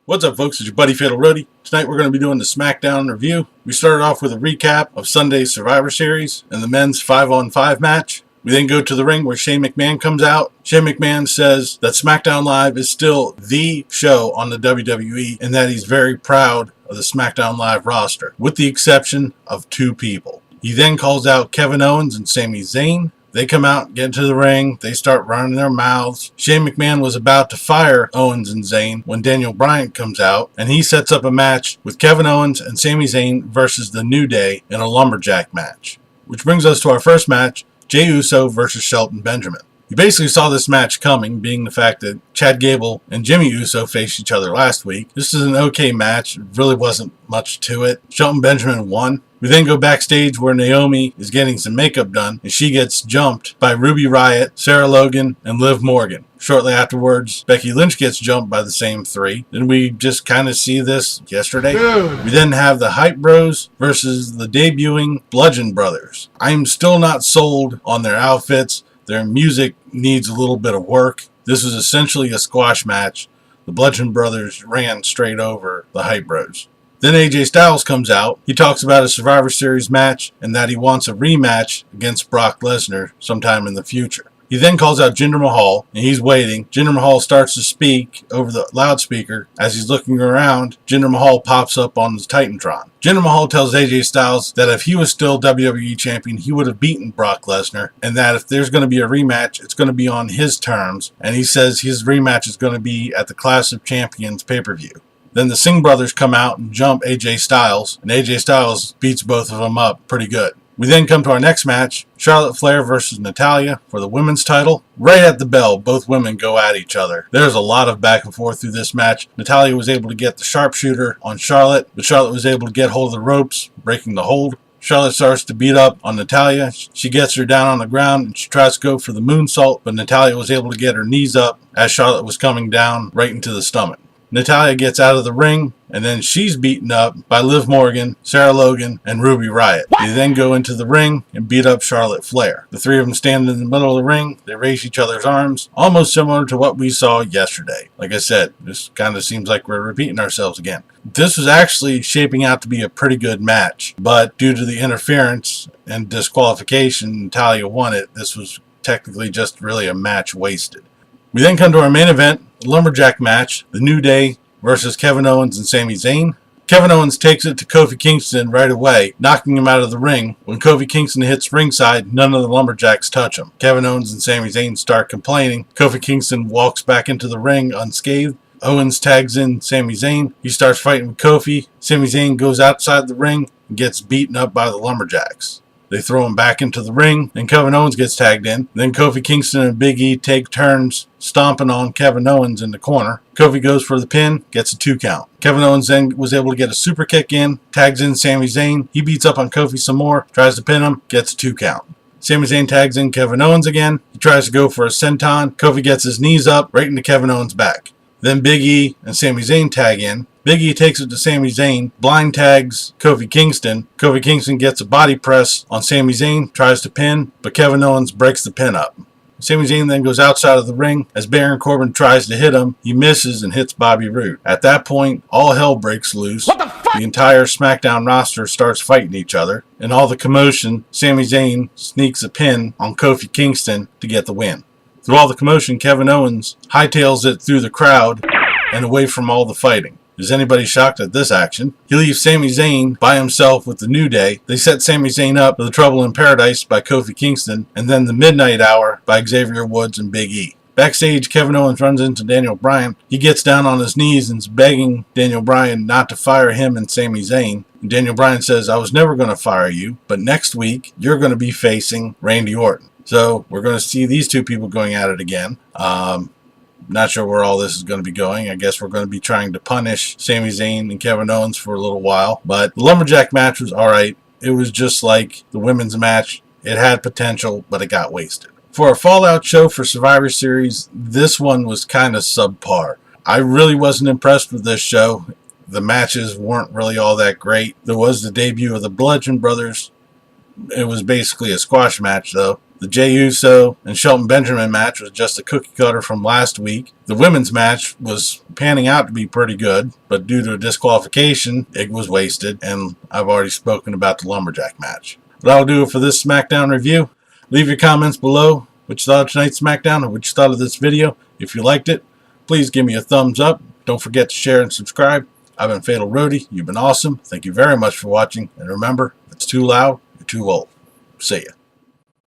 What's up, folks? It's your buddy Fatalroadie. Tonight we're going to be doing the Smackdown review. We started off with a recap of Sunday's Survivor Series and the men's 5-on-5 match. We then go to the ring where Shane McMahon comes out. Shane McMahon says that SmackDown Live is still the show on the WWE and that he's very proud of the SmackDown Live roster, with the exception of two people. He then calls out Kevin Owens and Sami Zayn. They come out, get into the ring, they start running their mouths. Shane McMahon was about to fire Owens and Zayn when Daniel Bryan comes out, and he sets up a match with Kevin Owens and Sami Zayn versus the New Day in a lumberjack match. Which brings us to our first match, Jey Uso versus Shelton Benjamin. You basically saw this match coming, being the fact that Chad Gable and Jimmy Uso faced each other last week. This is an okay match. It really wasn't much to it. Shelton Benjamin won. We then go backstage where Naomi is getting some makeup done, and she gets jumped by Ruby Riott, Sarah Logan, and Liv Morgan. Shortly afterwards, Becky Lynch gets jumped by the same three. Then we just kind of see this yesterday. We then have the Hype Bros versus the debuting Bludgeon Brothers. I'm still not sold on their outfits. Their music needs a little bit of work. This is essentially a squash match. The Bludgeon Brothers ran straight over the Hype Bros. Then AJ Styles comes out. He talks about a Survivor Series match and that he wants a rematch against Brock Lesnar sometime in the future. He then calls out Jinder Mahal, and he's waiting. Jinder Mahal starts to speak over the loudspeaker. As he's looking around, Jinder Mahal pops up on his Titantron. Jinder Mahal tells AJ Styles that if he was still WWE Champion, he would have beaten Brock Lesnar, and that if there's going to be a rematch, it's going to be on his terms. And he says his rematch is going to be at the Clash of Champions pay-per-view. Then the Singh brothers come out and jump AJ Styles, and AJ Styles beats both of them up pretty good. We then come to our next match, Charlotte Flair versus Natalya for the women's title. Right at the bell, both women go at each other. There's a lot of back and forth through this match. Natalya was able to get the sharpshooter on Charlotte, but Charlotte was able to get hold of the ropes, breaking the hold. Charlotte starts to beat up on Natalya. She gets her down on the ground and she tries to go for the moonsault, but Natalya was able to get her knees up as Charlotte was coming down right into the stomach. Natalya gets out of the ring, and then she's beaten up by Liv Morgan, Sarah Logan, and Ruby Riott. They then go into the ring and beat up Charlotte Flair. The three of them stand in the middle of the ring. They raise each other's arms, almost similar to what we saw yesterday. Like I said, this kind of seems like we're repeating ourselves again. This was actually shaping out to be a pretty good match, but due to the interference and disqualification, Natalya won it. This was technically just really a match wasted. We then come to our main event, the lumberjack match, the New Day versus Kevin Owens and Sami Zayn. Kevin Owens takes it to Kofi Kingston right away, knocking him out of the ring. When Kofi Kingston hits ringside, none of the lumberjacks touch him. Kevin Owens and Sami Zayn start complaining. Kofi Kingston walks back into the ring unscathed. Owens tags in Sami Zayn. He starts fighting with Kofi. Sami Zayn goes outside the ring and gets beaten up by the lumberjacks. They throw him back into the ring, and Kevin Owens gets tagged in. Then Kofi Kingston and Big E take turns stomping on Kevin Owens in the corner. Kofi goes for the pin, gets a 2 count. Kevin Owens then was able to get a super kick in, tags in Sami Zayn. He beats up on Kofi some more, tries to pin him, gets a 2 count. Sami Zayn tags in Kevin Owens again. He tries to go for a senton. Kofi gets his knees up right into Kevin Owens' back. Then Big E and Sami Zayn tag in. Big E takes it to Sami Zayn, blind tags Kofi Kingston. Kofi Kingston gets a body press on Sami Zayn, tries to pin, but Kevin Owens breaks the pin up. Sami Zayn then goes outside of the ring. As Baron Corbin tries to hit him, he misses and hits Bobby Roode. At that point, all hell breaks loose. What the fuck? The entire SmackDown roster starts fighting each other. In all the commotion, Sami Zayn sneaks a pin on Kofi Kingston to get the win. Through all the commotion, Kevin Owens hightails it through the crowd and away from all the fighting. Is anybody shocked at this action? He leaves Sami Zayn by himself with the New Day. They set Sami Zayn up for the Trouble in Paradise by Kofi Kingston, and then the Midnight Hour by Xavier Woods and Big E. Backstage, Kevin Owens runs into Daniel Bryan. He gets down on his knees and is begging Daniel Bryan not to fire him and Sami Zayn. And Daniel Bryan says, "I was never going to fire you, but next week you're going to be facing Randy Orton." So we're going to see these two people going at it again. Not sure where all this is going to be going. I guess we're going to be trying to punish Sami Zayn and Kevin Owens for a little while. But the lumberjack match was alright. It was just like the women's match. It had potential, but it got wasted. For a Fallout show for Survivor Series, this one was kind of subpar. I really wasn't impressed with this show. The matches weren't really all that great. There was the debut of the Bludgeon Brothers. It was basically a squash match, though. The Jey Uso and Shelton Benjamin match was just a cookie cutter from last week. The women's match was panning out to be pretty good, but due to a disqualification, it was wasted, and I've already spoken about the lumberjack match. But that'll do it for this SmackDown review. Leave your comments below what you thought of tonight's SmackDown or what you thought of this video. If you liked it, please give me a thumbs up. Don't forget to share and subscribe. I've been Fatalroadie. You've been awesome. Thank you very much for watching. And remember, if it's too loud, you're too old. See ya.